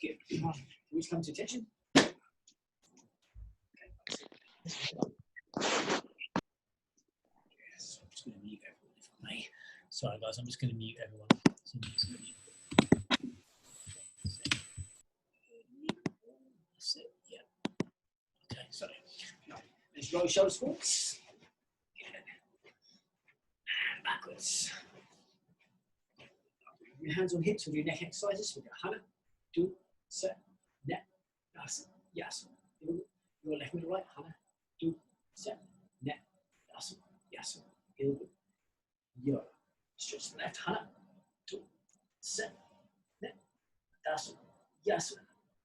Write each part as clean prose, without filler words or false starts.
Good. Which comes to attention. Yes, I'm just going to mute everyone if I may. Sorry, guys, I'm just going to mute everyone. That's it. Yeah. Okay, sorry. Let's roll shoulders forwards. And backwards. Your hands on hips with your neck exercises. We go hana, do, set, net, yas, yas. Your left middle right, hana, do, set, net, yas, yas. Yo. Stretch the left, hana, do, set, net, yas, yas.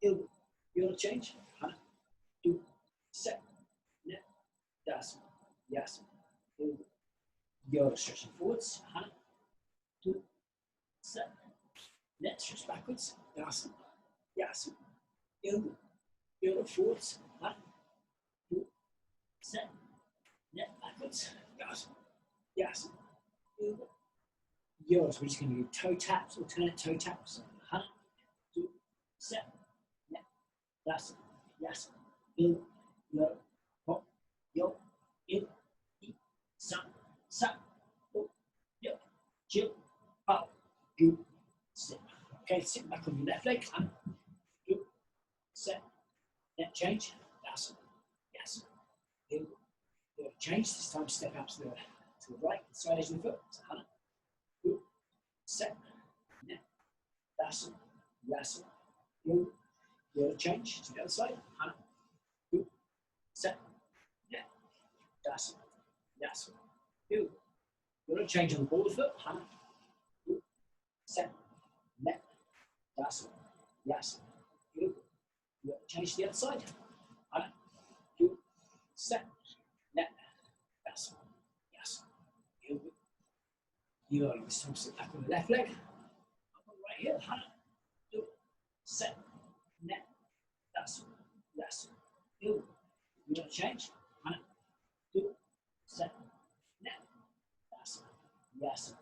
Yo change, hana, do, set, net, yas, yas. Yo stretching forwards, hana, do, set, net, stretch backwards, yas, yas. Yo forwards, hana, do, set, net, backwards, yas, yas. Yo, so we're just going to do toe taps, alternate toe taps, hana, do, set, net, yas, yas. Yo, hop, yo, in, sa, yo, chill, out, good, sit. Okay, sit back on your left leg, and good, set, net change, that's yes, good, change. This time step out to the right, side edge of the foot, so hana, good, set, net, that's yes, good, change to the other side, hana, good, set, net, that's yes, good. You're going to change on the ball of the foot, hana, good, set, net, that's yes, good. You're going to change to the other side, hana, good, set, net, that's yes, good. You're going to sit back on the left leg, up on the right heel, hana, good, set, net, that's yes, good. You're going to change, hana, good, set, net, that's yes,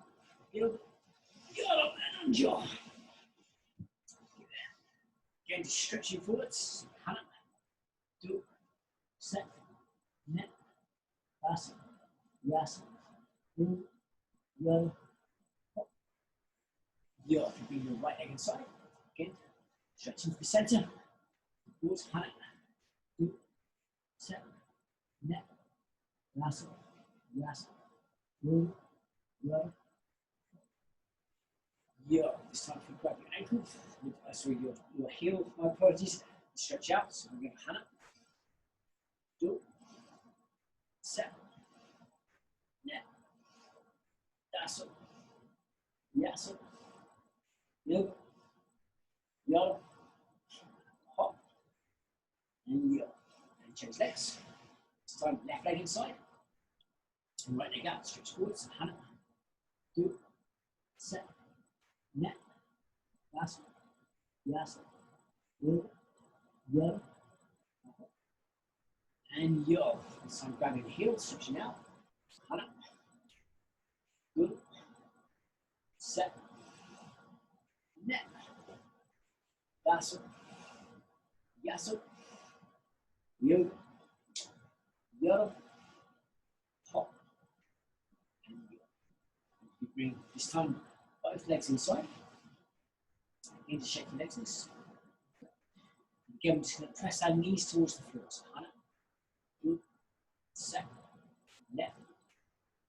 good. You're up and jaw. Again, just stretching forwards, hana, do, set, net, that's yes, good, yo, hop. Yo, if you bring your right leg inside, again, stretching to the center, forwards, hana, do, set, net, that's yes, good, yo. Yo, this time if you grab your ankle, sorry, your heel, my apologies, stretch out, so we're going to hana, do, set, net, that's yes, yo, hop, and yo, and change legs. This time left leg inside, and right leg out, stretch forwards, hana, do, set, net, that's yes, yo, and yo. This time grabbing the heel, stretching out, hana, good, set, net, that's yes, yo, hop, and yo. You bring this time both legs inside. Begin to shake your legs loose. Again, we're just going to press our knees towards the floor. So, hana, good, set, net,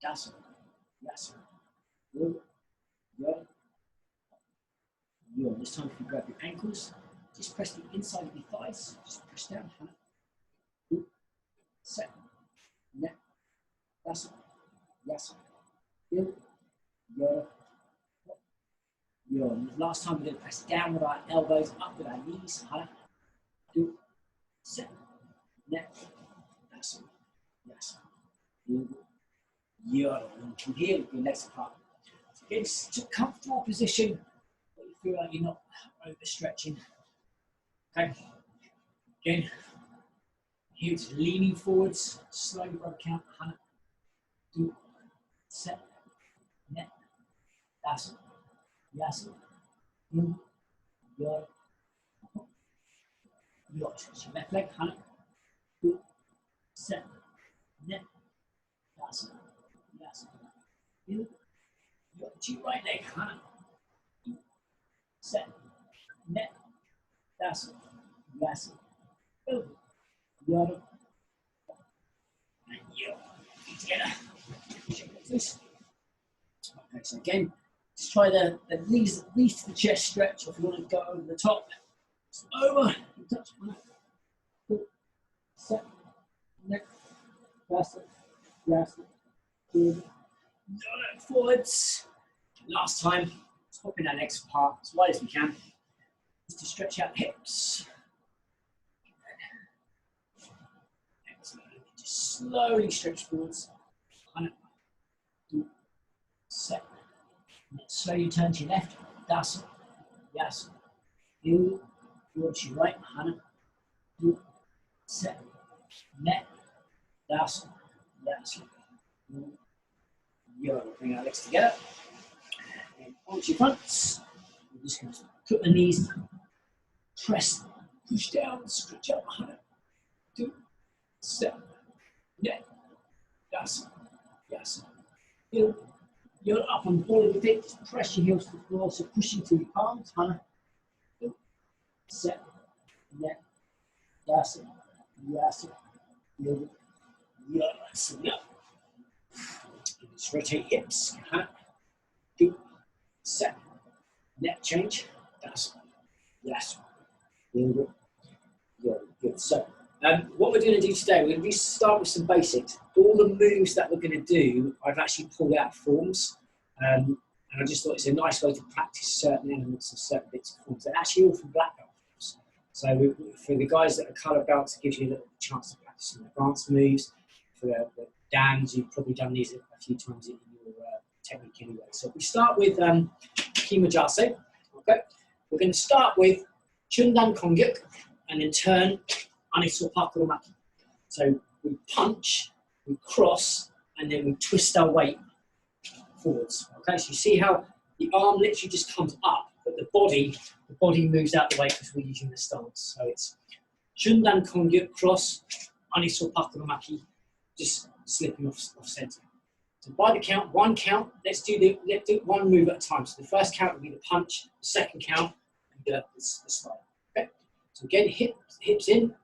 that's yes, good, yo. This time, if you grab your ankles, just press the inside of your thighs. Just push down, hana, good, set, net, that's yes, good, yo. And the last time we're going to press down with our elbows, up with our knees, hana, do, set, net, that's yes, good, and from here, your legs apart. So again, it's a comfortable position, but you feel like you're not overstretching. Okay, again, here it's leaning forwards, slowly by the count, hana, do, set, net, that's yes, good, stretch your left leg, Hana. Two, set, net, that's you. Your right leg, Hana. Two, set, net, that's over. Yada. And you. Together. This. Okay, so again, just try the least of the chest stretch. If you want to go over the top, just over, touch, set, neck, that's good. Forwards. Last time, swapping our legs apart as wide as we can, just to stretch out the hips. Excellent. Just slowly stretch forwards. Set. Slowly turn to your left. Das. Yes. You. Towards your right. Hana. Do. Set. Net. Das. Yes. You. Bring our legs together. And onto your fronts. We're just going to put the knees. Press. Push down. Stretch out. Hana. Do. Set. Net. Das. Yes. You. You're up on the ball of your feet, just press your heels to the floor, so pushing through your palms, Hana. Set, net, that's it, yes, yes, yeah. Just rotate hips, Hana. Do, set, net change, that's it, yes, good. So, what we're going to do today, we're going to start with some basics. All the moves that we're going to do, I've actually pulled out forms, and I just thought it's a nice way to practice certain elements of certain bits of forms. They're actually all from black belt forms. So for the guys that are colour belts, it gives you a little chance to practice some advanced moves. For the Dans, you've probably done these a few times in your technique anyway. So we start with Kimajase. Okay, we're going to start with Chundan Kongyuk and then turn Aniso Pakuromaki. So we punch, we cross, and then we twist our weight forwards. Okay, so you see how the arm literally just comes up, but the body moves out the way because we're using the stance. So it's Chundan Kongyuk cross, Aniso Pakuromaki, just slipping off center. So by the count, one count, let's do one move at a time. So the first count will be the punch, the second count will be the slide. Okay, so again, hips in.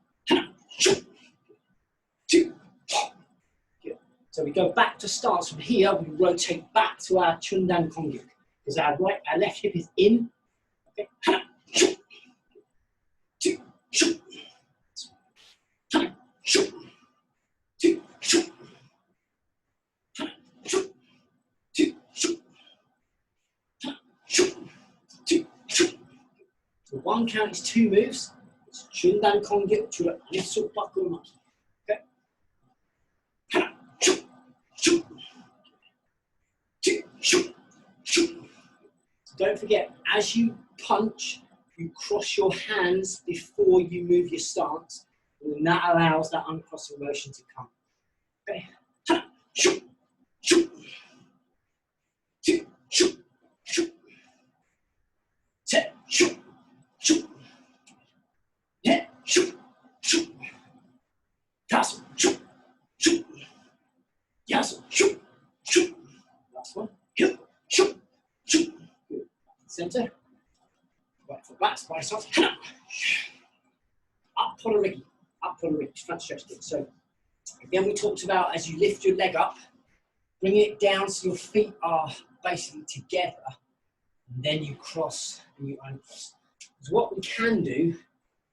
So we go back to stance from here, we rotate back to our Chundan Kongyuk, because our left hip is in. Okay. So one count is two moves. It's Chundan Kongyuk to Aniso Pakuromaki. So don't forget, as you punch, you cross your hands before you move your stance, and that allows that uncrossing motion to come. Okay. Last one. Center. Right foot back, spine stance. Up Podorigi. Up Podorigi. Front stretch kick. So again, we talked about as you lift your leg up, bring it down so your feet are basically together, and then you cross and you uncross. Because what we can do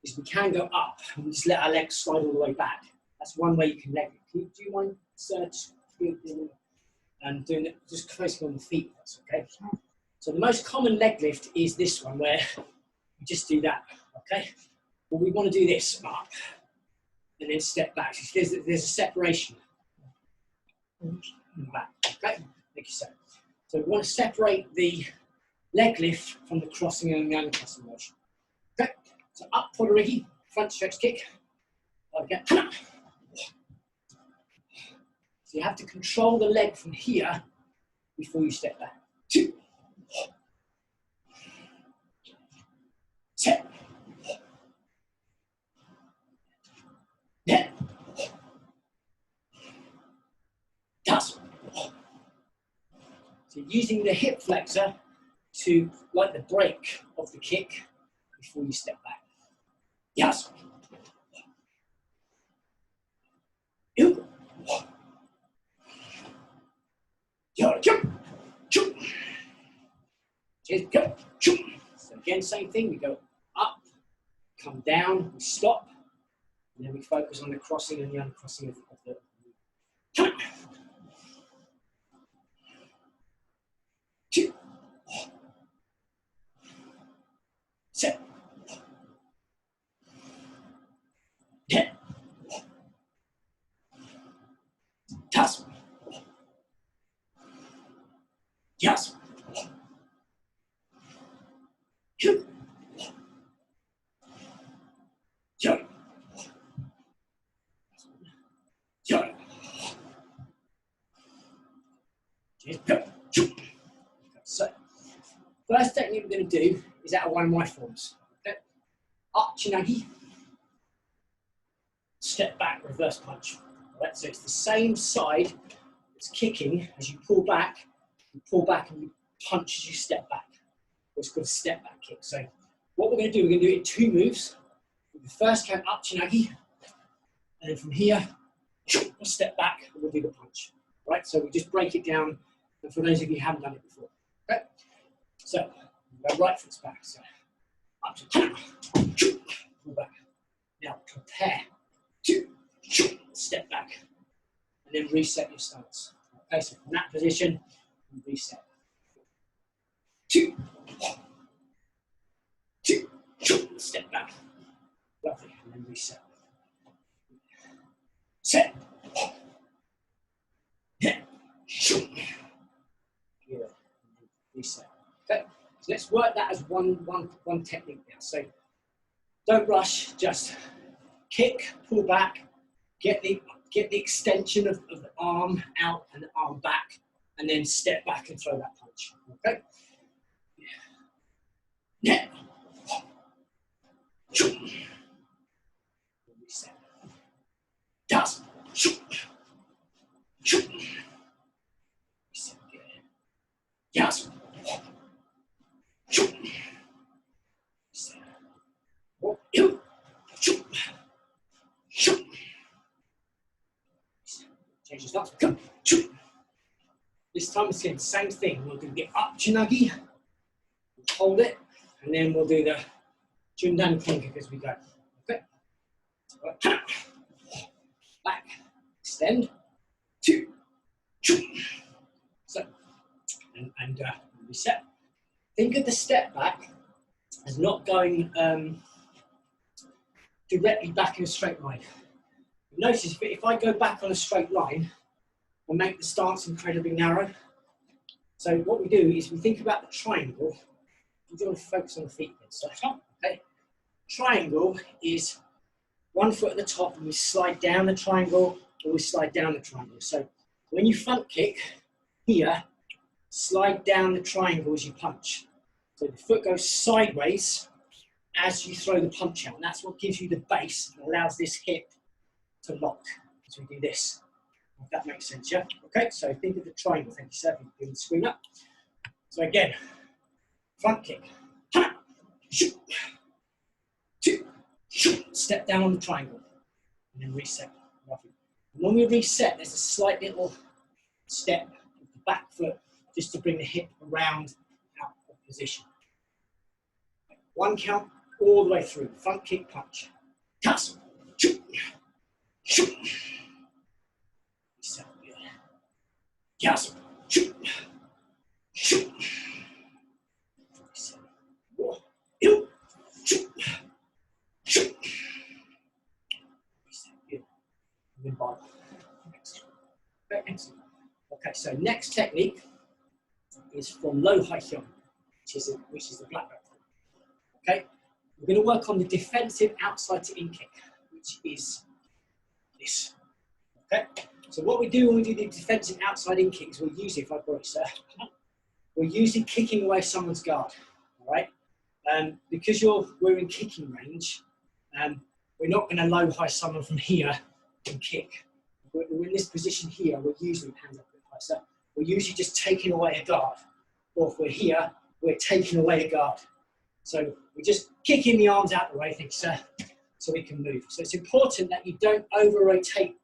is we can go up and we just let our legs slide all the way back. That's one way you can leg it. Do you mind doing it, just focusing on the feet, if that's okay? So the most common leg lift is this one, where you just do that, okay? Well, we want to do this, up, and then step back. So there's a separation. Back, okay? Thank you, sir. So we want to separate the leg lift from the crossing and the uncrossing motion. Okay? So up, Podorigi, front stretch kick. Okay. So you have to control the leg from here before you step back. 2, 10, using the hip flexor to like the break of the kick before you step back. Yes. You. So again, same thing. We go up, come down, we stop, and then we focus on the crossing and the uncrossing of the. Set. Toss. Yes. Yo. Yo. Yo. So, first technique we're going to do is out of one of my forms. Okay. Up chinagi, step back, reverse punch. All right, so it's the same side that's kicking as you pull back and you punch as you step back. It's called a step back kick. So what we're going to do, we're going to do it in 2 moves. With the first count up chinagi, and then from here, we'll step back and we'll do the punch. Right, so we just break it down. And for those of you who haven't done it before, okay? So go right foot's back. So up to pull back. Now prepare to step back, and then reset your stance. Okay, so from that position, reset. 2, 2, step back. Lovely, and then reset. Set. Reset. Okay, so let's work that as one technique now. So don't rush, just kick, pull back, get the extension of the arm out and the arm back, and then step back and throw that punch. Okay? Yeah. Reset. Does. Reset again. Yes. Change your stance. This time it's the same thing. We'll do the up chinagi, hold it, and then we'll do the jundan kick as we go. Okay. Back, extend, 2, so, and reset. Think of the step back as not going directly back in a straight line. Notice if I go back on a straight line, I'll make the stance incredibly narrow. So what we do is we think about the triangle. We do want to focus on the feet then. So, okay. Triangle is 1 foot at the top and we slide down the triangle or we slide down the triangle. So when you front kick here, slide down the triangle as you punch. So the foot goes sideways as you throw the punch out. And that's what gives you the base and allows this hip to lock as we do this. If that makes sense, yeah? Okay, so think of the triangle. Thank you, sir. You can screen up. So again, front kick. Shoot. 2, step down on the triangle. And then reset. And when we reset, there's a slight little step with the back foot just to bring the hip around out of position. 1 count all the way through. Front kick, punch. Toss. Shoot. Shoot. Reset. Yes. Shoot. Shoot. Reset. You. Shoot. Shoot. Reset. And then bottom. Very excellent. Okay, so next technique is from Lo Hai Hyung, which is the black belt. Okay, we're going to work on the defensive outside to in kick, which is this. Okay, so what we do when we do the defensive outside in kicks, we're usually, if I brought it, sir, we're usually kicking away someone's guard. All right, because we're in kicking range, we're not going to low high someone from here and kick. We're in this position here. We're usually hands up a bit high. So we're usually just taking away a guard. Or if we're here, we're taking away a guard. So we're just kicking the arms out the way, thank you, sir, so we can move. So it's important that you don't over-rotate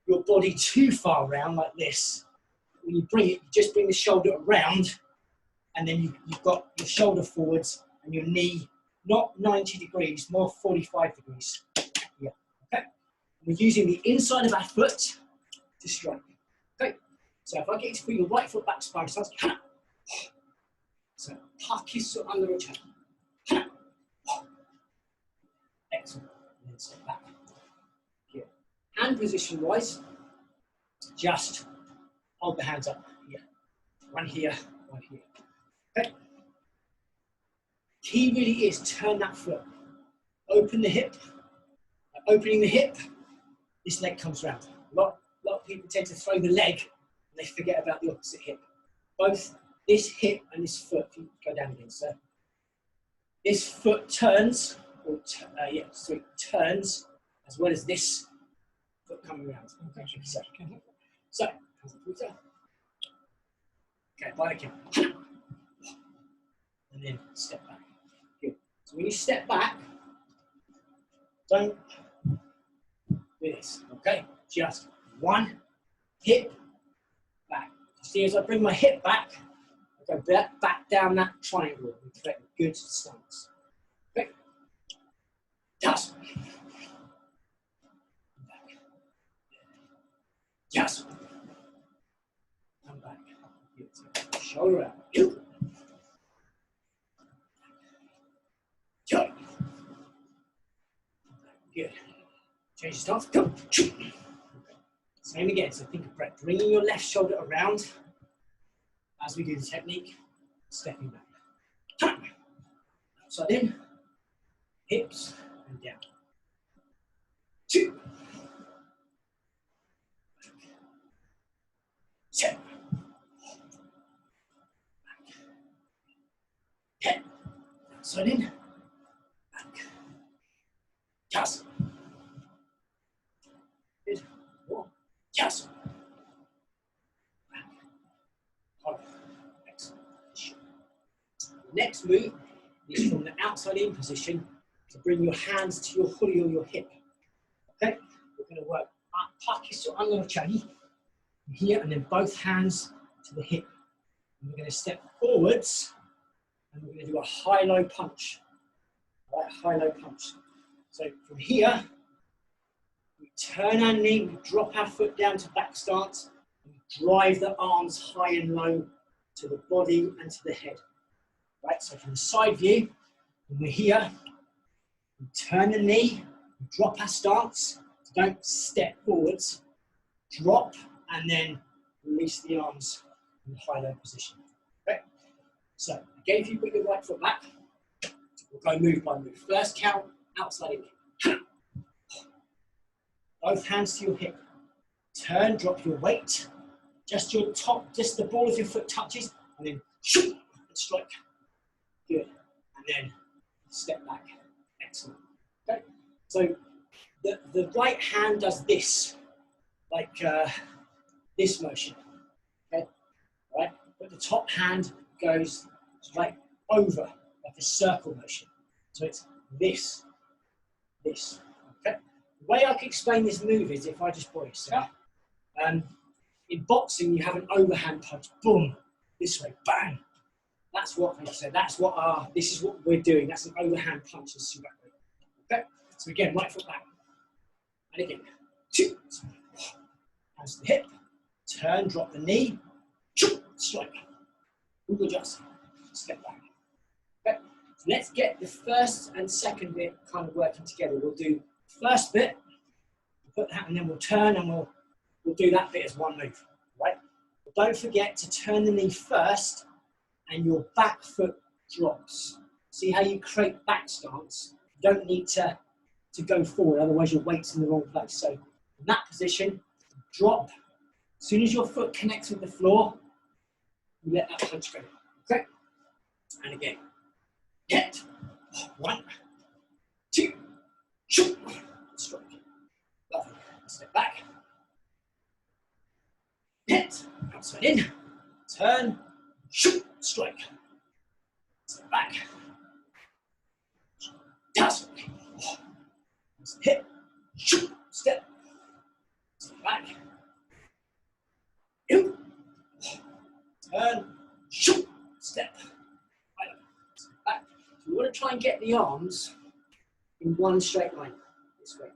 your body too far around like this. When you bring it, you just bring the shoulder around, and then you've got your shoulder forwards and your knee, not 90 degrees, more 45 degrees. Yeah, okay? We're using the inside of our foot to strike. Okay, so if I get you to put your right foot back, spine stance, so Pyung so under a chain. Excellent. And then step back. Good. Hand position wise, just hold the hands up. Yeah. One here, one here. Okay. Key really is turn that foot. Open the hip. Opening the hip, this leg comes round. A lot of people tend to throw the leg and they forget about the opposite hip. Both this hip and this foot, if you go down again, sir. This foot turns, or turns, as well as this foot coming around. Okay, so, okay, by the count. And then step back. Good. So when you step back, don't do this, okay? Just one hip back. See, as I bring my hip back, I go back down that triangle and create a good stance. Okay? Yes. Back. Yes. Come back. Good. Shoulder out. Good. Good. Good. Change your stance. Go. Same again. So think of breath. Bringing your left shoulder around as we do the technique. Stepping back. Outside in. Hips and down. 2. 7. 10. Outside in. Back. Yes. Good. 1. Yes. Back. Hold. Excellent. The next move is from the outside in position to bring your hands to your hoodie or your hip. Okay? We're going to work Pyung so under chani here, and then both hands to the hip. And we're going to step forwards, and we're going to do a high-low punch. Right, high-low punch. So from here, we turn our knee, we drop our foot down to back stance, and we drive the arms high and low to the body and to the head. Right, so from the side view, when we're here, we turn the knee, we drop our stance, so don't step forwards, drop, and then release the arms in the high-low position. Okay? So again, if you put your right foot back, we'll go move by move. First count, outside in. Both hands to your hip. Turn, drop your weight. Just your top, just the ball of your foot touches, and then shoot and strike. Good. And then step back. Excellent. Okay. So the right hand does this, like this motion. Okay. All right. But the top hand goes like over, like a circle motion. So it's this. Okay. The way I can explain this move is if I just voice. In boxing, you have an overhand punch. Boom. This way. Bang. That's what I said. That's what this is what we're doing. That's an overhand punch in Soo Bahk. Okay. So again, right foot back. And again. 2. Hands to the hip. Turn, drop the knee. Strike. Google just. Step back. Okay. So let's get the first and second bit kind of working together. We'll do the first bit. We'll put that, and then we'll turn, and we'll do that bit as one move. Right. But don't forget to turn the knee first. And your back foot drops. See how you create back stance? You don't need to go forward, otherwise your weight's in the wrong place. So in that position, drop. As soon as your foot connects with the floor, you let that punch go. Okay? And again. Hit. 1, 2, shoot. Strike. Lovely. Step back. Hit. Outside in. turn, shoot, strike. Step back. Yes. Hit, shoot, step. Step back. You. Turn, shoot, step. Step back. So we want to try and get the arms in one straight line this way.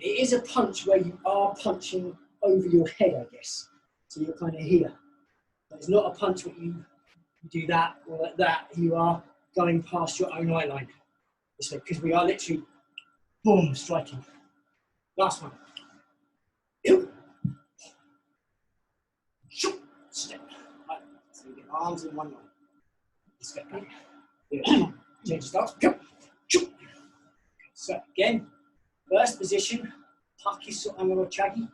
It is a punch where you are punching over your head, I guess. So you're kind of here. But it's not a punch where you do that or like that. You are going past your own eye line this way because we are literally, boom, striking. Last one. You. Shoot. Step. Right. So you get arms in one line. Step back. Yeah. Change stance. Go. Shoot. So again, first position, Haki So'amuro Chagi,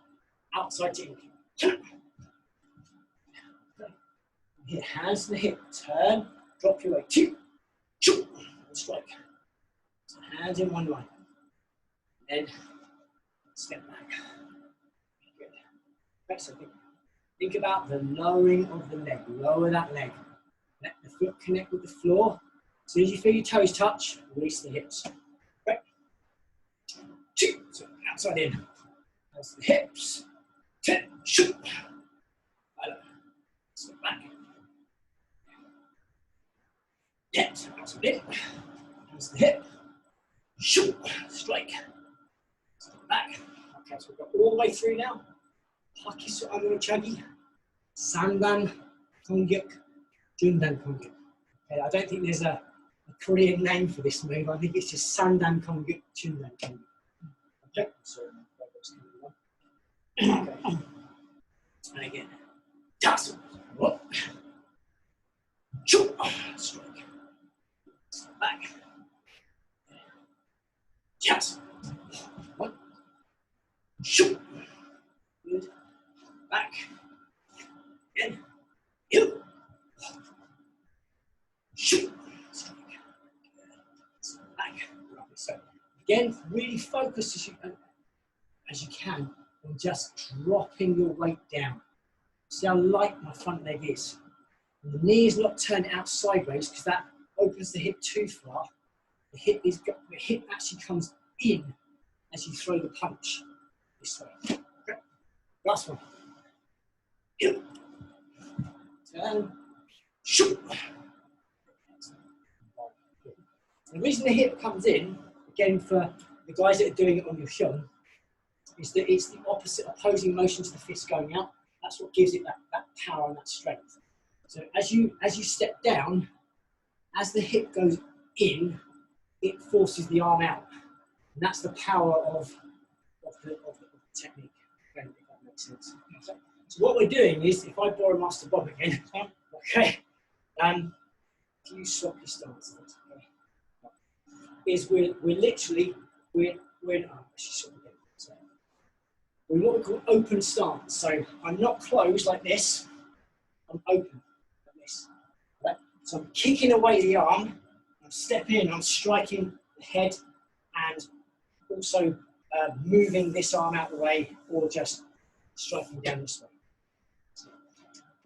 outside to in. Hit hands to the hip, turn, drop your weight, shoot, shoot, and strike. So hands in one line. Then step back. Good. Right, so think about the lowering of the leg. Lower that leg. Let the foot connect with the floor. As soon as you feel your toes touch, release the hips. Right. Shoot. So outside in. That's the hips. Turn. Shoot. Right. Step back. Yes. Outside in. That's the hip. Shoot. Strike. Step back. Okay, so we've got all the way through now. Haki So'amuro Chagi. Sandan Kongyuk. Jundan Kongyuk. Okay, I don't think there's a Korean name for this move. I think it's just Sandan Kongyuk, Jundan Kongyuk. Okay, sorry, okay. And again, tassel, whoop, shoot, strike, step back, tassel, one, shoot, good, back, again, you, shoot, strike, step back. So again, really focus as you can on just dropping your weight down. See how light my front leg is. And the knee is not turned out sideways because that opens the hip too far. The hip actually comes in as you throw the punch this way. Okay. Last one. Turn, shoot. The reason the hip comes in, again for the guys that are doing it on your hyung, is that it's the opposite, opposing motion to the fist going out. That's what gives it that power and that strength. So as you step down, as the hip goes in, it forces the arm out. And that's the power of the technique, if that makes sense. So what we're doing is, if I borrow Master Bob again, okay, can you swap your stance? Okay. Is we're literally, we're what we call open stance. So I'm not closed like this, I'm open like this. Right? So I'm kicking away the arm, I'm stepping in, I'm striking the head, and also moving this arm out of the way, or just striking down this way.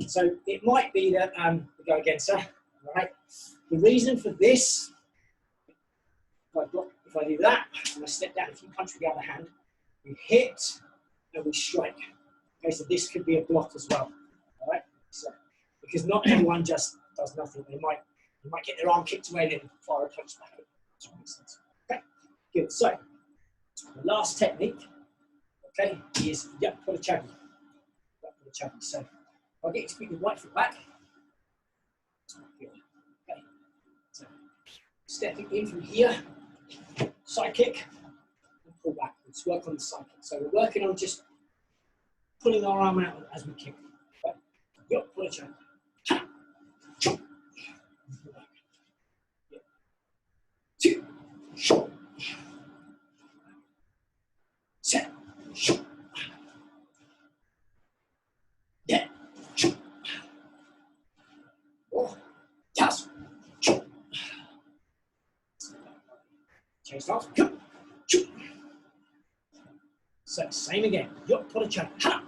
So it might be that, we go again, sir. All right. The reason for this, if I do that, and I step down, if you punch with the other hand, we hit and we strike. Okay, so this could be a block as well. All right. So because not everyone just does nothing. They might get their arm kicked away and then fire a punch back. That makes sense. Okay. Good. So the last technique, okay, is Yapodachagi. Yapodachagi. So I'll get you to put your right foot back. Good. Okay. So stepping in from here, side kick, and pull back. Let's work on the side kick. So we're working on just pulling our arm out as we kick. Okay. Yapodachagi. Two, set, yeah, oh, yes, change stance, so same again, Yapodachagi.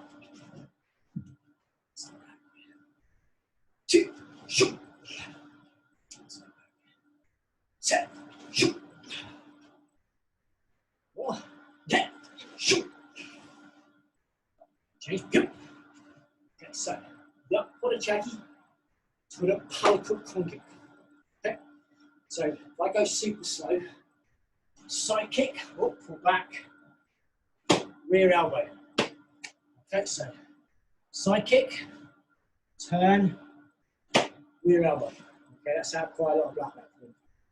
podachagi to a palkut kongi. Okay? So if I go super slow, side kick, oh, pull back, rear elbow. Okay, so side kick, turn, rear elbow. Okay, that's how quite a lot of black belt.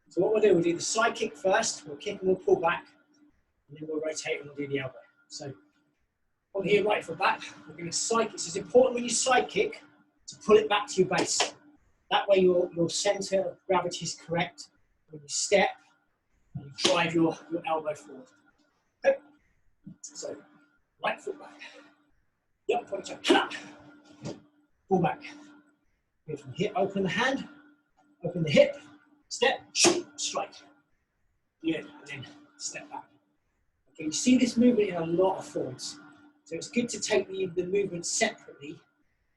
So what we'll do the side kick first, we'll kick and we'll pull back, and then we'll rotate and we'll do the elbow. So on here, right foot back, we're going to side kick. It's important when you side kick to pull it back to your base. That way your center of gravity is correct. When you step, and you drive your elbow forward. Okay? So right foot back. Yep, pull back. Go from here, open the hand, open the hip, step, shoot, strike. Good, and then step back. Okay, you see this movement in a lot of forms. So it's good to take the movement separately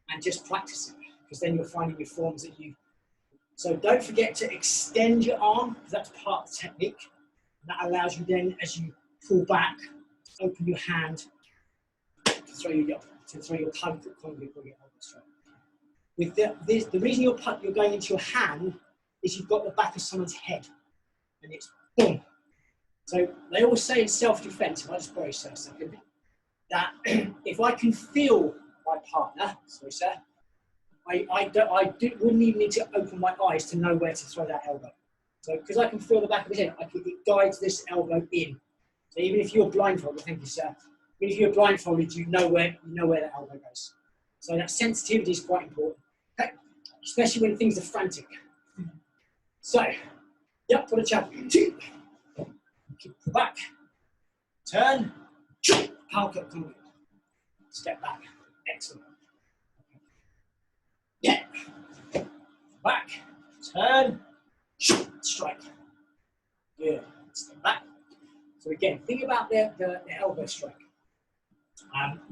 and just practice it, because then you're finding your forms that you... So don't forget to extend your arm, because that's part of the technique. And that allows you then, as you pull back, open your hand to throw your palm foot kongi or your elbow straight. With the reason you're going into your hand is you've got the back of someone's head, and it's boom. So they always say in self-defense, if I just borrow you a second, that if I can feel my partner, sorry sir, I wouldn't even need to open my eyes to know where to throw that elbow. So because I can feel the back of his head, it guides this elbow in. So even if you're blindfolded, thank you sir, even if you're blindfolded, you know where the elbow goes. So that sensitivity is quite important, okay? Especially when things are frantic. So, yep, put a chap, two, keep back, turn, palkut kongi, step back, excellent. Yeah, back, turn, strike, good, step back. So again, think about the elbow strike.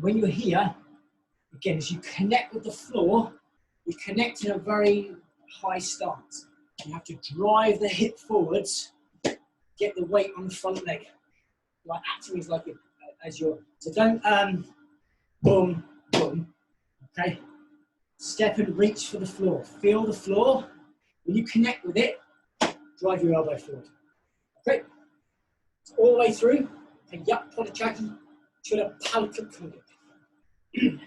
When you're here, again, as you connect with the floor, you connect in a very high stance. You have to drive the hip forwards, get the weight on the front leg. Like acting is like as you're, so don't boom, boom, okay? Step and reach for the floor. Feel the floor. When you connect with it, drive your elbow forward. Okay? So all the way through, and yup, podachagi, chula palkut kongi.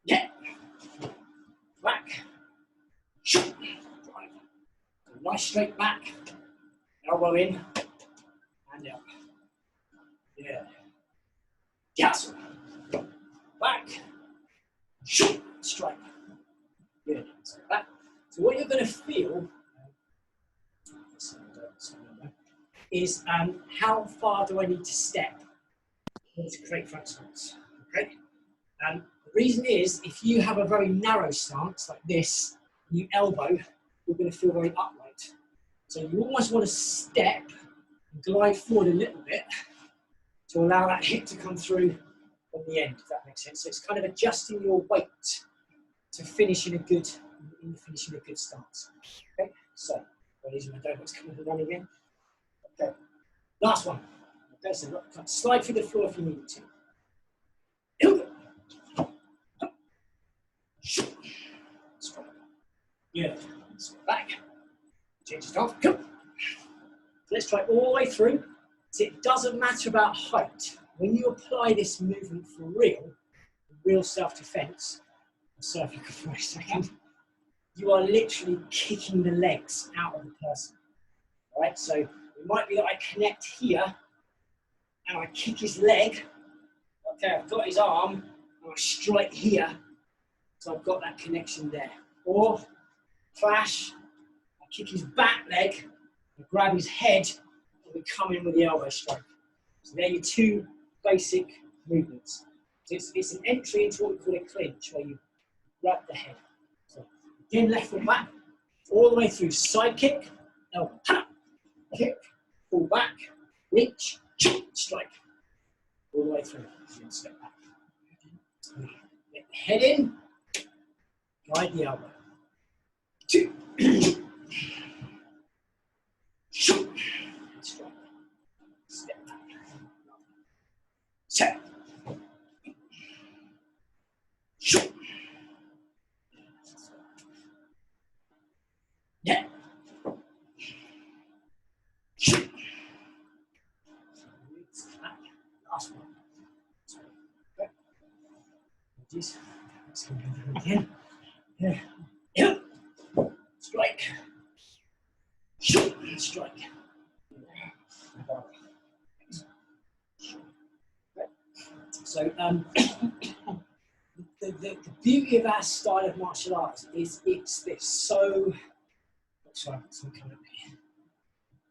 Yeah. Back. Drive. Nice straight back. Elbow in. And up. Yeah. Yes. Back. Strike. Good. So back. So what you're going to feel is how far do I need to step to create front stance? Okay. The reason is, if you have a very narrow stance like this, you elbow, you're going to feel very upright. So you almost want to step and glide forward a little bit to allow that hip to come through on the end, if that makes sense. So it's kind of adjusting your weight to finish in a good stance. Okay, so ladies and gentlemen, let's come and run again. Okay, last one. Okay, so slide through the floor if you need to. Good. So back. Change it off. Come. Let's try all the way through. So it doesn't matter about height. When you apply this movement for real self-defense, so if you could for a second, you are literally kicking the legs out of the person. All right, so it might be that I connect here and I kick his leg. Okay, I've got his arm and I strike here, so I've got that connection there. Or clash, I kick his back leg, I grab his head, and we come in with the elbow strike. So they're your two basic movements. So it's an entry into what we call a clinch, where you grab the head. So again, left foot back, all the way through. Side kick, elbow, kick, pull back, reach, strike. All the way through. Step back. Get the head in, guide the elbow. Two. Strike. Step back. Set. please. Let's go again. Yeah. Yeah. Strike. Shoot. Strike. So the beauty of our style of martial arts is it's so. Sorry, something coming up here.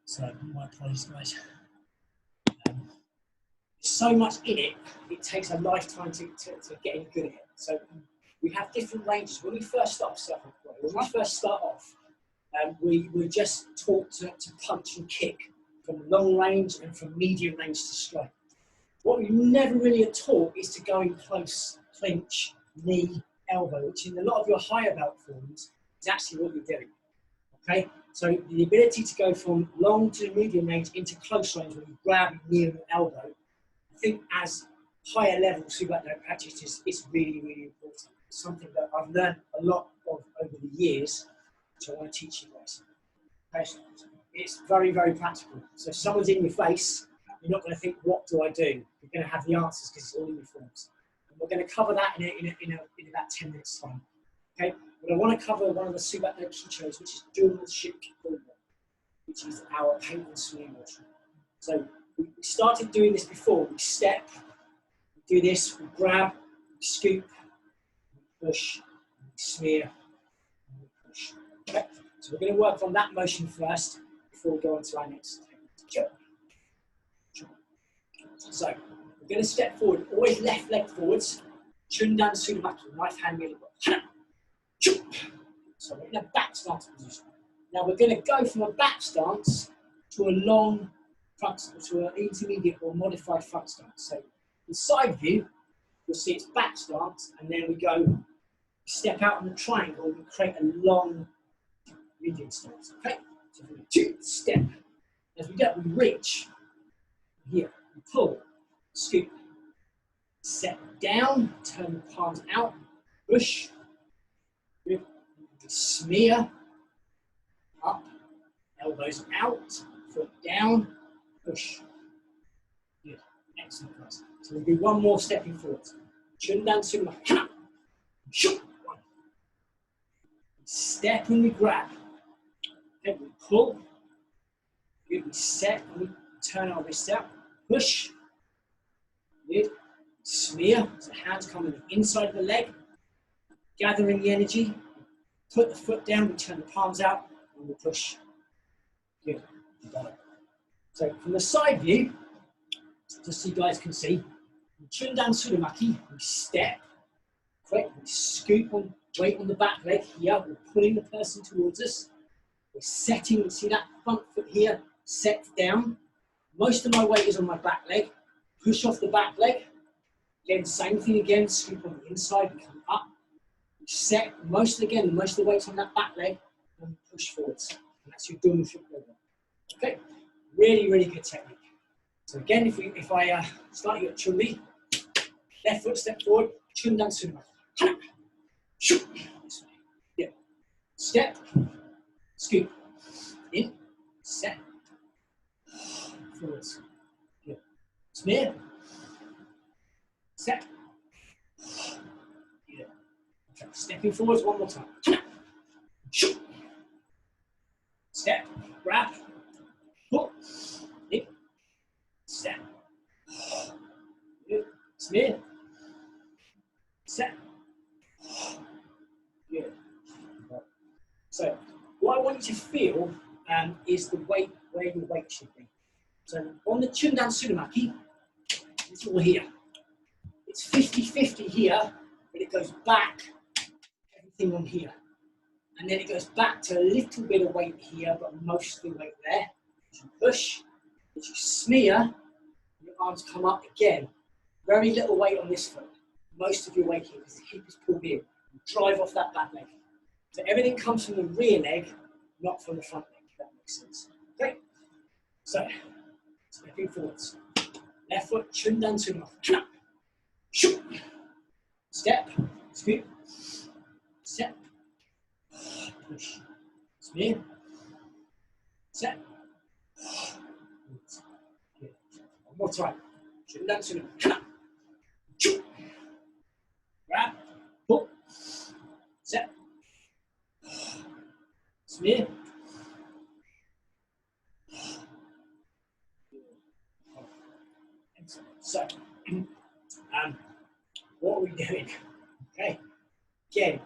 So my apologies, guys. So much in it, it takes a lifetime to get any good at it. So we have different ranges. When we first start off, we're just taught to punch and kick from long range and from medium range to strike. What we never really are taught is to go in close, clinch, knee, elbow, which in a lot of your higher belt forms is actually what you're doing. Okay, so the ability to go from long to medium range into close range when you grab your knee and your elbow, I think as higher level Soo Bahk practice is really, really important. It's something that I've learned a lot of over the years, which I want to teach you guys. Okay, so it's very, very practical. So if someone's in your face, you're not going to think, what do I do? You're going to have the answers because it's all in your forms. And we're going to cover that in about 10 minutes time. Okay, but I want to cover one of the Soo Bahk keychains, which is dual Shik, which is our paint and smear motion. So we started doing this before. We step, we do this, we grab, we scoop, we push, we smear, and we push. Okay, so we're going to work on that motion first before we go on to our next jump. So we're going to step forward, always left leg forwards, chun dan Soo Bahk, right hand middle. So we're in a back stance position. Now we're going to go from a back stance to a long front, to an intermediate or modified front stance. So in side view, you'll see it's back stance, and then we go, step out on the triangle and create a long medium stance. Okay, so we do step. As we go, we reach here, we pull, scoop, set down, turn the palms out, push, smear, up, elbows out, foot down, push. Good, excellent guys. So we'll do one more stepping forward. Chun dan Soo Bahk. One. Step and we grab. Okay, we pull. Good, we set and we turn our wrists out. Push. Good. Smear. So hands come on the inside of the leg. Gathering the energy. Put the foot down, we turn the palms out, and we push. Good. You got it. So from the side view, just so you guys can see, chun dan Soo Bahk, we step, quick, we scoop on, weight on the back leg here, we're pulling the person towards us, we're setting, you see that front foot here, set down. Most of my weight is on my back leg, push off the back leg, again, same thing again, scoop on the inside, we come up, we set, most of the weight's on that back leg, and push forwards, and that's your dual Shik. Okay, really, really good technique. So again, if I start you at chun li, left foot step forward, chun dan Soo Bahk. Yeah. Step, scoop, in, set, forwards. Good. Smear, set. Yeah. Okay. Stepping forwards one more time. Step, grab, pull, in, set. Good. Smear, set. Good. So what I want you to feel is the weight, where your weight should be. So on the chun dan Soo Bahk, it's all here. It's 50-50 here, but it goes back, everything on here. And then it goes back to a little bit of weight here, but most of the weight there. As you push, as you smear, your arms come up again. Very little weight on this foot. Most of your weight here, because the hip is pulled in. You drive off that back leg. So everything comes from the rear leg, not from the front leg, if that makes sense. Okay? So, stepping forwards. Left foot, chun dan Soo Bahk. Step, scoop, set, push, smear, set. Good. One more time. Chun dan Soo Bahk. Grab, Smear. So, what are we doing? Okay, again,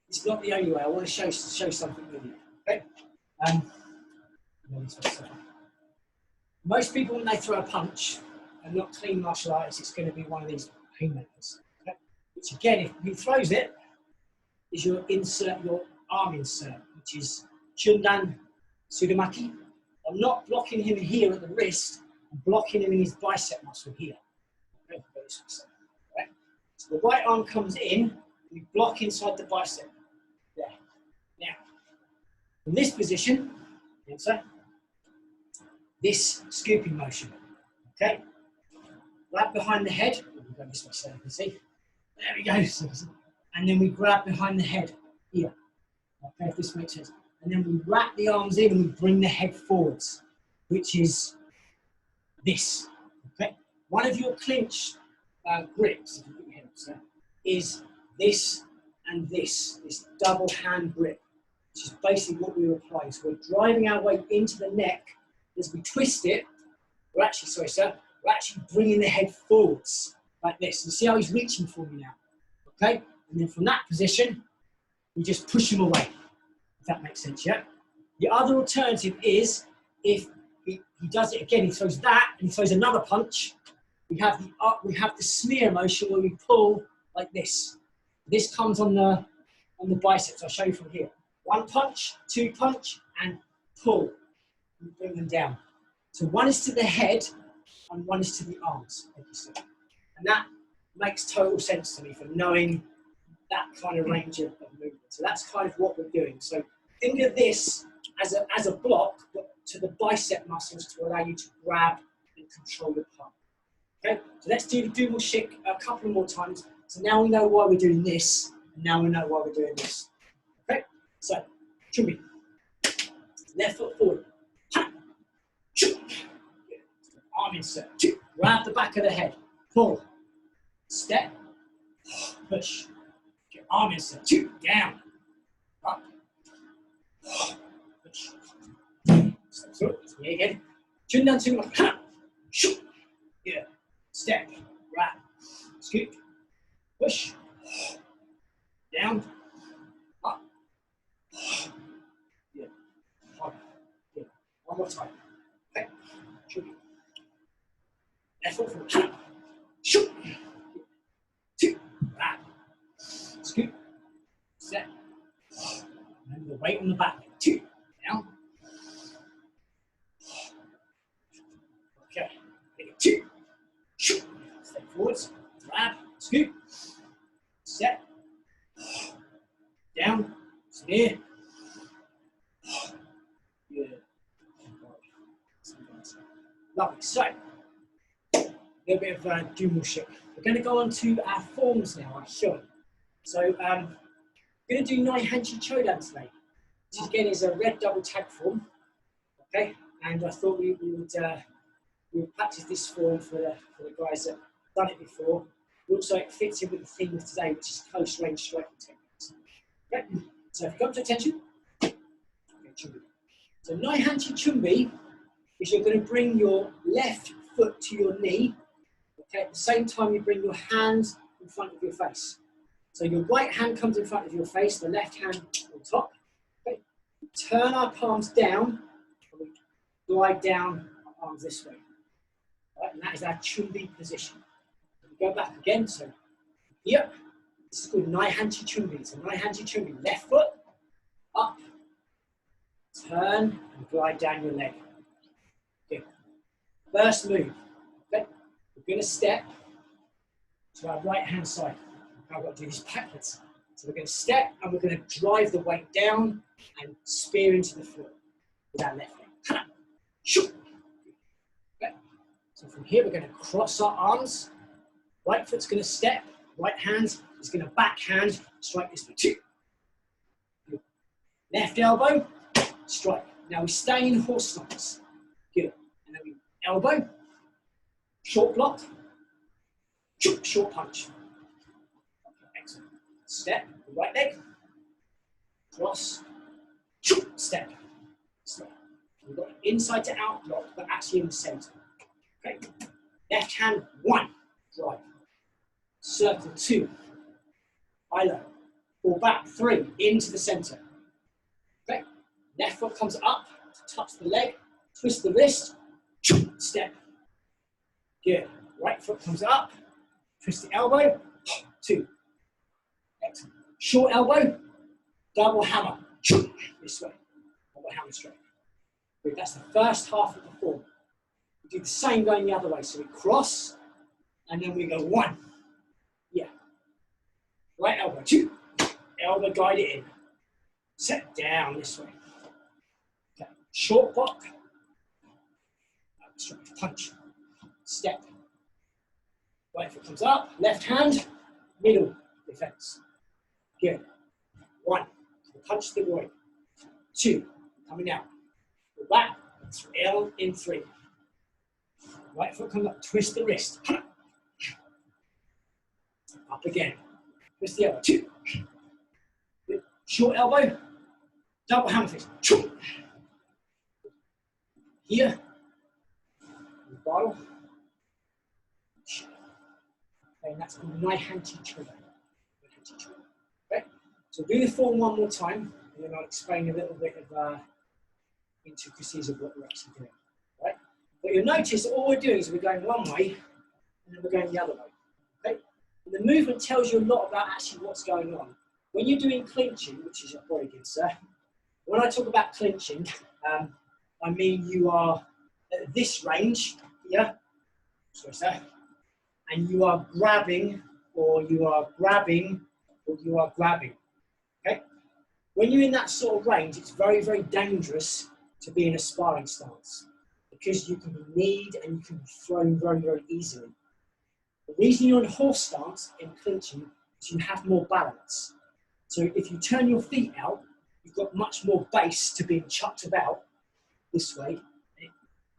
it's not the only way. I want to show something with you. Okay, most people when they throw a punch and not clean martial artists, it's going to be one of these haymakers. Okay? Which again, if he throws it, is your insert, your arm insert, which is Chundan Sudamaki. I'm not blocking him here at the wrist. I'm blocking him in his bicep muscle here. Okay? Right? So the right arm comes in, we block inside the bicep. There. Now, from this position, this scooping motion. Okay? Grab behind the head. We'll go this way so you can see. There we go. And then we grab behind the head here. Okay, if this makes sense. And then we wrap the arms in and we bring the head forwards, which is this. Okay? One of your clinch grips, if you put your head up, so, is this and this double hand grip, which is basically what we're applying. So we're driving our weight into the neck. As we twist it, we're actually, sorry sir, we're actually bringing the head forwards like this. You see how he's reaching for me now? Okay? And then from that position, we just push him away. If that makes sense, yeah? The other alternative is if he does it again, he throws that and he throws another punch. We have the smear motion where we pull like this. This comes on the biceps. I'll show you from here. One punch, two punch, and pull. And bring them down. So one is to the head and one is to the arms. And that makes total sense to me for knowing that kind of range of movement. So that's kind of what we're doing. So think of this as a block, but to the bicep muscles to allow you to grab and control the pump. Okay, so let's do the dual shik a couple more times. So now we know why we're doing this, and now we know why we're doing this. Okay, so chumbi, left foot forward, arm insert, grab the back of the head, pull, step, push. Arm insert, down, up, push. So, again. Chin down, chin up, shoot, yeah, step, grab, scoop, push, down, up, yeah, hard, yeah. One more time. Okay, shoot. Left foot forward, shoot, grab, scoop, step. Remember the weight on the back. Down. Okay. Two. Shoot. Step forwards. Grab. Scoop. Step. Down. Smear. Yeah. Lovely. So, a little bit of dual shik. We're going to go on to our forms now, our Hyung. So, we're going to do Nai Hanchi Chodan today. This again is a red double tag form, okay? And I thought we would practice this form for the guys that have done it before. Also, it fits in with the theme of today, which is close range striking techniques. Okay? So if you come to attention, okay, chumbi. So Nai Hanchi Chumbi is you're going to bring your left foot to your knee. Okay, at the same time you bring your hands in front of your face. So your right hand comes in front of your face, the left hand on top. Turn our palms down, and we glide down our arms this way. Right, and that is our chumbi position. We go back again, so here, this is called Nai Hanchi Chumbi. So Nai Hanchi Chumbi, left foot, up, turn, and glide down your leg. Okay. First move, okay? We're going to step to our right hand side. I've got to do this backwards. So we're going to step, and we're going to drive the weight down and spear into the floor with our left leg. Okay. So from here, we're going to cross our arms. Right foot's going to step. Right hand is going to backhand, strike this way. Left elbow, strike. Now we stay in horse stance. Good. And then we elbow, short block, short punch. Okay, excellent. Step, the right leg, cross, step. We've got inside to out block, but actually in the centre. Okay. Left hand, 1, drive. Circle 2, high low. Fall back, 3, into the centre. Okay. Left foot comes up, touch the leg, twist the wrist, step. Good. Right foot comes up, twist the elbow, 2. Excellent. Short elbow, double hammer, this way. Double hammer straight. Good. That's the first half of the form. We do the same going the other way. So we cross, and then we go 1. Yeah. Right elbow, 2. Elbow guide it in. Set down this way. Okay. Short block. Straight punch. Step. Right foot comes up. Left hand. Middle defense. Good. 1. Punch the void. 2. Coming out. Go back. L in 3. Right foot comes up. Twist the wrist. Up again. Twist the elbow. 2. Short elbow. Double hammer fist. Here. Bottle. Okay, and that's called Nai Hanchi Chun. Okay, so do the form one more time, and then I'll explain a little bit of intricacies of what we're actually doing. Right? But you'll notice that all we're doing is we're going one way, and then we're going the other way. Okay? And the movement tells you a lot about actually what's going on. When you're doing clinching, which is your body good, sir, when I talk about clinching, I mean you are at this range here, sorry, sir, and you are grabbing, or you are grabbing, or you are grabbing. Okay? When you're in that sort of range, it's very, very dangerous to be in a sparring stance because you can be kneed and you can be thrown very, very easily. The reason you're in horse stance in clinching is you have more balance. So if you turn your feet out, you've got much more base to being chucked about this way.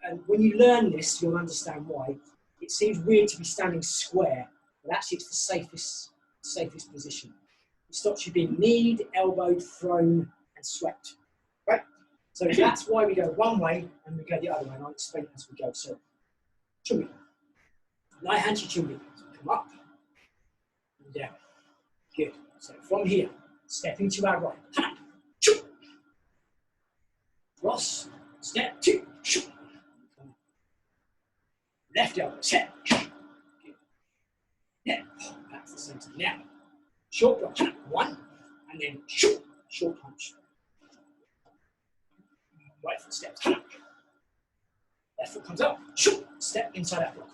And when you learn this, you'll understand why. It seems weird to be standing square, but actually it's the safest position. It stops you being kneed, elbowed, thrown, and swept. Right? So that's why we go one way and we go the other way, and I'll explain as we go. So, chumbi. Nai Hanchi Chumbi. So come up and down. Good. So from here, stepping to our right. Cross, step, 2. Left elbow, step. Yeah, back to the center. Now, short block, 1, and then short punch. Right foot steps. Left foot comes up, step inside that block.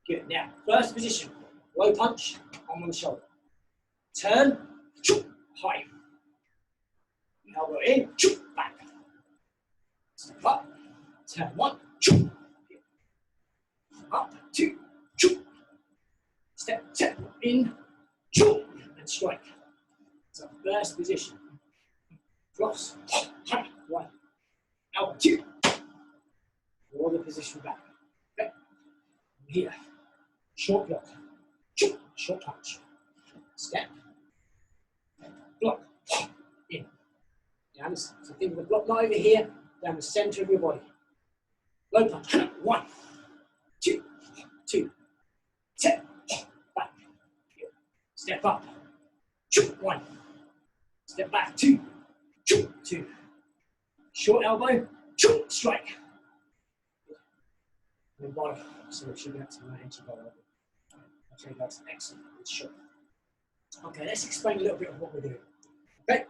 Good. Now, first position, low punch, arm on the shoulder. Turn, high. Elbow in, back. Step up, turn 1, up, 2, step, in, and strike. So first position, cross, 1, elbow, 2, draw the position back. Okay. Here, short block, short punch, step, block, in. Down, so think of the block not over here, down the center of your body. Low punch, 1, 2, step, back, step up, 1, step back, 2, short elbow, strike. And then bottom, so it should be up to my hand to bottom. Okay, that's excellent, it's short. Okay, let's explain a little bit of what we're doing. Okay,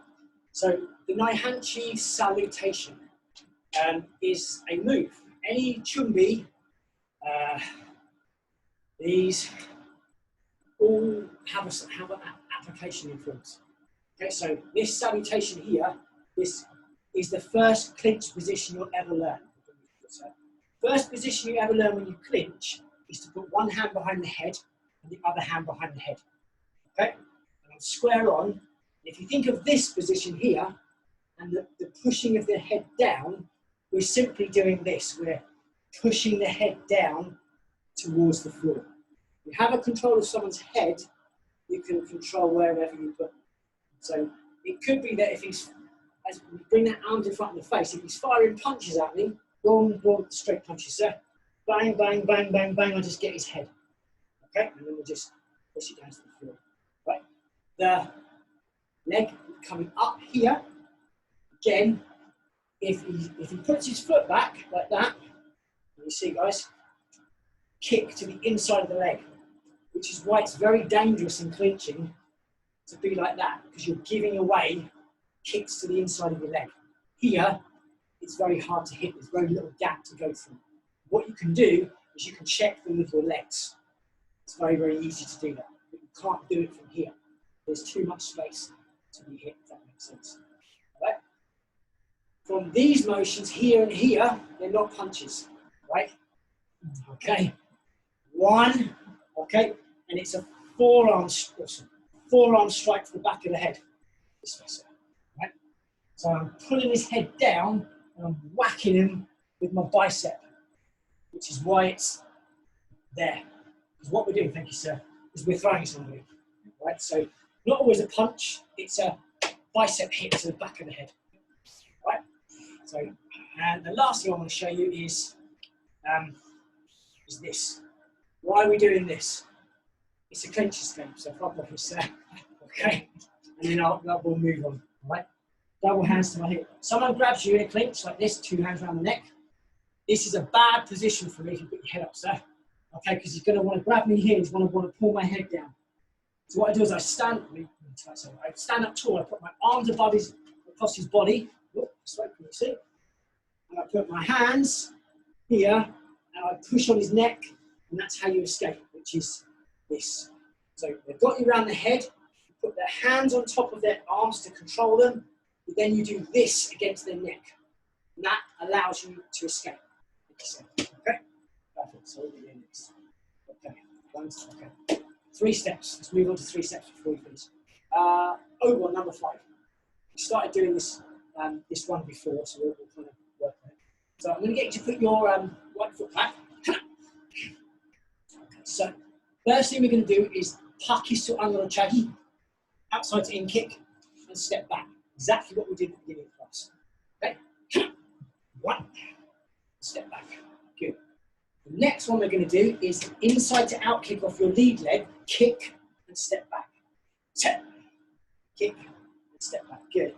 so the Nai Hanchi salutation is a move. Any chumbi, these all have an application in forms. Okay, so this salutation here, this is the first clinch position you'll ever learn. First position you ever learn when you clinch is to put one hand behind the head and the other hand behind the head. Okay, and I'm square on. If you think of this position here and the pushing of the head down, we're simply doing this. We're pushing the head down towards the floor. You have a control of someone's head, you can control wherever you put them. So it could be that if he's as we bring that arm in front of the face, if he's firing punches at me, boom, boom, straight punches, sir. Bang, bang, bang, bang, bang, I just get his head. Okay, and then we'll just push it down to the floor. Right? The leg coming up here, again, if he puts his foot back like that, you see guys, kick to the inside of the leg, which is why it's very dangerous in clinching to be like that, because you're giving away kicks to the inside of your leg. Here, it's very hard to hit. There's very little gap to go through. What you can do is you can check them with your legs. It's very, very easy to do that, but you can't do it from here. There's too much space to be hit, if that makes sense. All right? From these motions here and here, they're not punches, right? Okay. One, okay, and it's a forearm strike to the back of the head. This way, sir. Right? So I'm pulling his head down and I'm whacking him with my bicep, which is why it's there. Because what we're doing, thank you, sir, is we're throwing somebody. Right? So not always a punch, it's a bicep hit to the back of the head. Right? So, and the last thing I want to show you is this. Why are we doing this? It's a clinch escape, so pop off this there. Okay, and then we'll move on. All right, double hands to my hip. Someone grabs you in a clinch like this, 2 hands around the neck. This is a bad position for me if you put your head up, sir. Okay, because he's going to want to grab me here. He's going to want to pull my head down. So what I do is I stand up tall. I put my arms across his body. Look, this way, can you see? And I put my hands here, and I push on his neck, and that's how you escape, which is this. So they've got you around the head, you put their hands on top of their arms to control them, but then you do this against their neck. And that allows you to escape. Okay? Perfect. So we're doing this. Okay. Okay. 3 steps. Let's move on to 3 steps before we finish. One, number 5. We started doing this this one before, so we'll kind of work on it. So I'm going to get you to put your right foot back. Okay, so first thing we're going to do is pakissu anglo chagi, outside to in kick, and step back. Exactly what we did at the beginning of class. Okay, 1, step back. Good. The next one we're going to do is inside to out kick off your lead leg, kick and step back. Step, kick and step back. Good.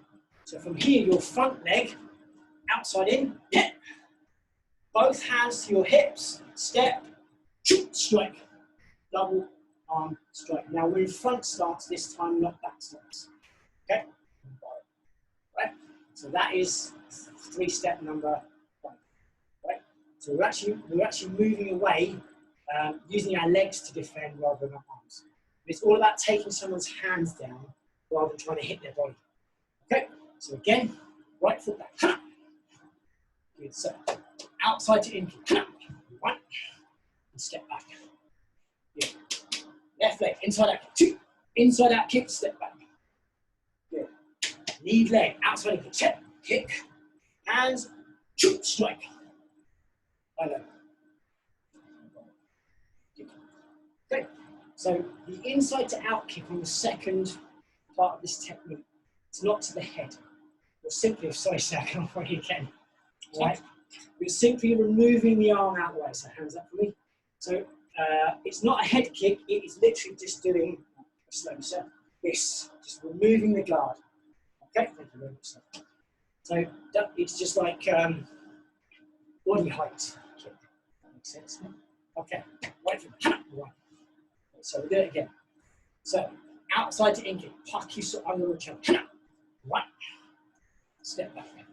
So from here, your front leg, outside in, both hands to your hips, step, strike, double arm strike. Now we're in front stance this time, not back stance. Okay? Right? So that is 3-step number 1. Right? So we're actually moving away, using our legs to defend rather than our arms. It's all about taking someone's hands down rather than trying to hit their body. Okay? So again, right foot back. Good. So outside to in kick. 1, and step back. Good. Left leg, inside out kick. 2, inside out kick, step back. Good. Lead leg, outside in kick. Step, kick, hands, strike. Okay. So the inside to out kick on the second part of this technique, it's not to the head. You're simply, sorry, sir, I can't find you again. Right? You're simply removing the arm out the way. So hands up for me. So it's not a head kick, it is literally just doing, slow, sir, this, just removing the guard. Okay, thank you very much, sir. So it's just like body height kick. That makes sense. Okay, right from one. So we'll do it again. So outside to in kick, pakissu anglo chagi. 1, step back. And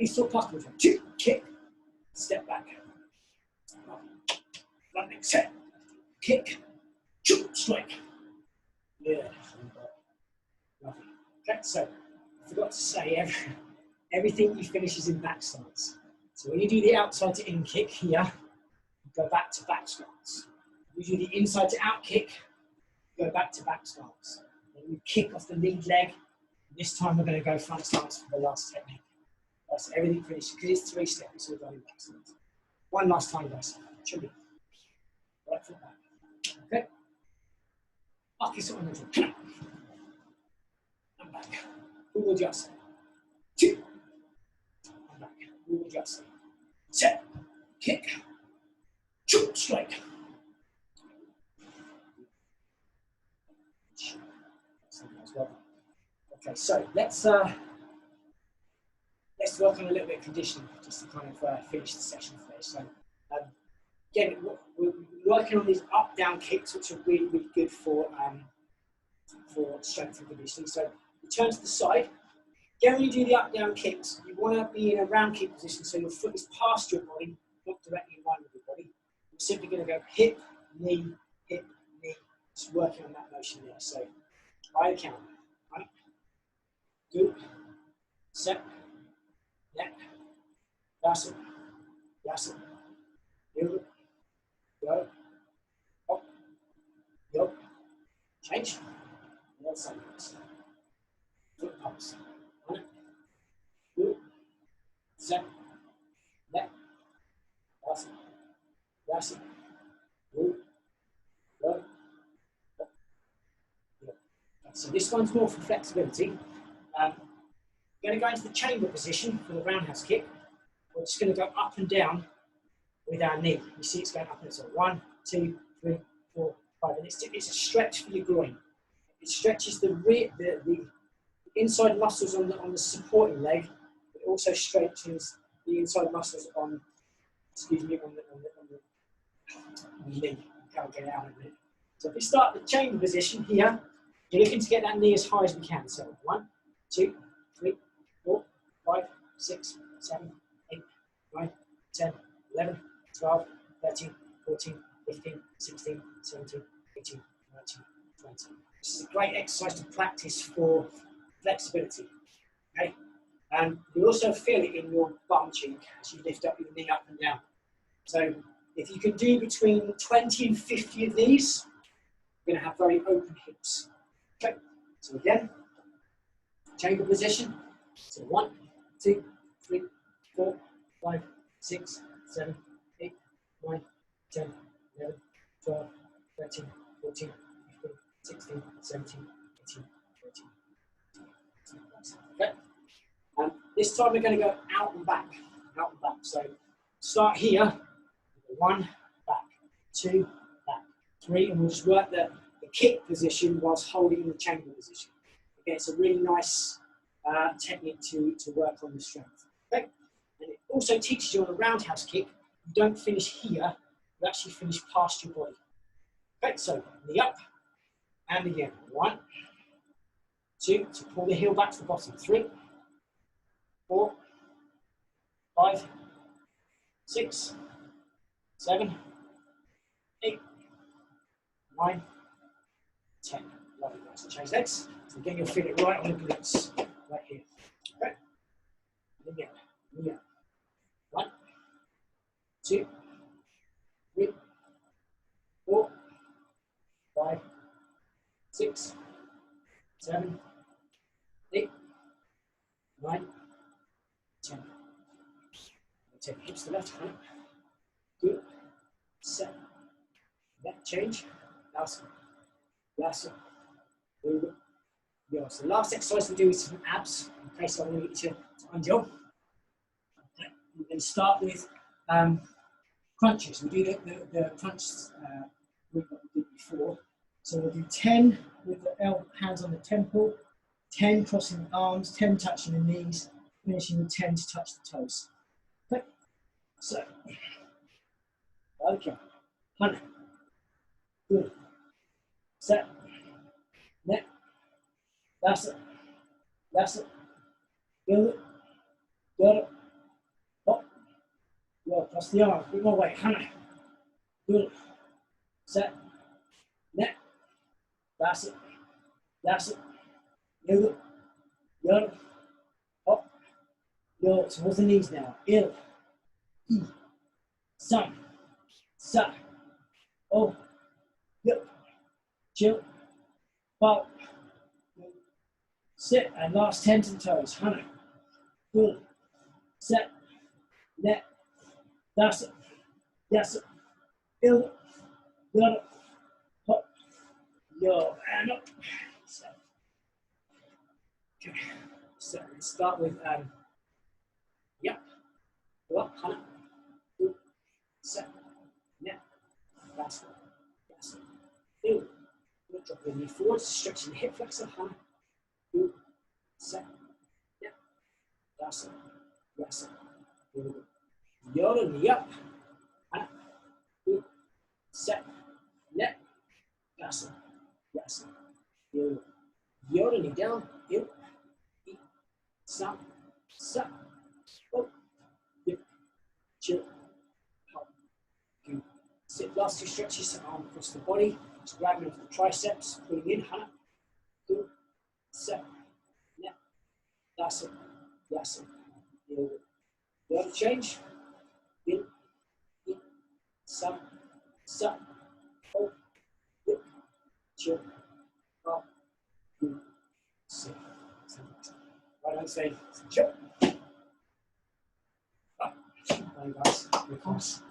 he's still possible. 2, kick, step back. Front leg, set, kick, strike. Yeah. Lovely. Okay, so I forgot to say everything you finish is in back stance. So when you do the outside to in kick here, you go back to back stance. When you do the inside to out kick, you go back to back stance. Then you kick off the lead leg. This time we're going to go front stance for the last technique. So everything finished, because it's 3 steps, it's all done in back stance. One last time, guys. Should be. Right foot back. Okay? Pakissu anglo chagi. And back. Move adjust. 2. And back. Move adjust. Set. Kick. Shoot. Strike. Okay, so let's work on a little bit of conditioning just to kind of finish the session today. So again, we're working on these up-down kicks, which are really, really good for strength and conditioning. So you turn to the side. Again, when you do the up-down kicks, you want to be in a round kick position so your foot is past your body, not directly in line with your body. You're simply going to go hip, knee, just working on that motion there. So by the count. 1, 2, set, neck, pass it, move it, go, up, go, change, and then sideways. Foot pumps. 1, 2, set, neck, pass it, move, go, up, go. So this one's more for flexibility. We're going to go into the chamber position for the roundhouse kick. We're just going to go up and down with our knee. You see it's going up and down. So 1, 2, 3, 4, 5. And it's a stretch for your groin. It stretches the inside muscles on the supporting leg. It also stretches the inside muscles on, on the knee. Can't get it out in a minute. So if we start the chamber position here, you're looking to get that knee as high as we can. So 1, 2, 3, 4, 5, 6, 7, 8, 9, 10, 11, 12, 13, 14, 15, 16, 17, 18, 19, 20. This is a great exercise to practice for flexibility. Okay? And you also feel it in your bum cheek as you lift up your knee up and down. So if you can do between 20 and 50 of these, you're going to have very open hips. Okay, so again, chamber position. So 1, 2, 3, 4, 5, 6, 7, 8, 9, 10, 11, 12, 13, 14, 15, 16, 17, 18, 19. Okay, and this time we're going to go out and back. So start here, 1, back, 2, back, 3, and we'll just work the kick position whilst holding in the chamber position. Again, it's a really nice technique to work on the strength. Okay? And it also teaches you on a roundhouse kick, you don't finish here, you actually finish past your body. Okay, so knee up, and again, 1, 2, so pull the heel back to the bottom, 3, 4, 5, 6, 7, 8, 9, 10. Lovely, guys. So change legs. So again, you'll feel it right on the glutes, right here. Okay. And again, knee up. 1, 2, 3, 4, 5, 6, 7, 8, 9, 10. Take hips to the left, right. Good. Set. Neck change. Last one. Move it. Yeah. So the last exercise we do is some abs. Okay, so I'm going to get you to unjump. Okay. We're going to start with crunches. We do the crunch group that we did before. So we'll do 10 with the hands on the temple, 10 crossing the arms, 10 touching the knees, finishing with 10 to touch the toes. Okay. So, okay. 100. Good. Set. Neck. That's it. Build it. Build it. Up. Go across the arm. Bit more weight. 100. Good. Set. Neck. That's it. Build it. Build it. Up. Go towards the knees now. Il. E. Sun. Sa. Oh. Yep. Chill. Pop. Sit. And last 10 to the toes. 100. Good. Set. Net. That's it. Build it. Build it. Hop. Yo. And up. Set. Okay. So let's start with yep. Go up, Hana. Two, set, net. That's it. That's it. Two. Drop your knee forward, stretching the hip flexor, Hana. Two, set, net. That's it. That's it. Here we go. Your knee up. Hana. Two, set, net. That's it. That's it. Here we go. Your knee down. Here. Stop. Stop. Oh. Yep. Chill. Hop. Good. Sit. Last two stretches. Arm across the body. Just grabbing off the triceps. Pulling in. Hana. Two. Set. Net. That's it. That's it. Here we go. The other change. In. In. Stop. Stop. Oh. Yep. Chill. Hop. Good. Sit. Right hand side. Chill. Up. Right, guys. Reverse.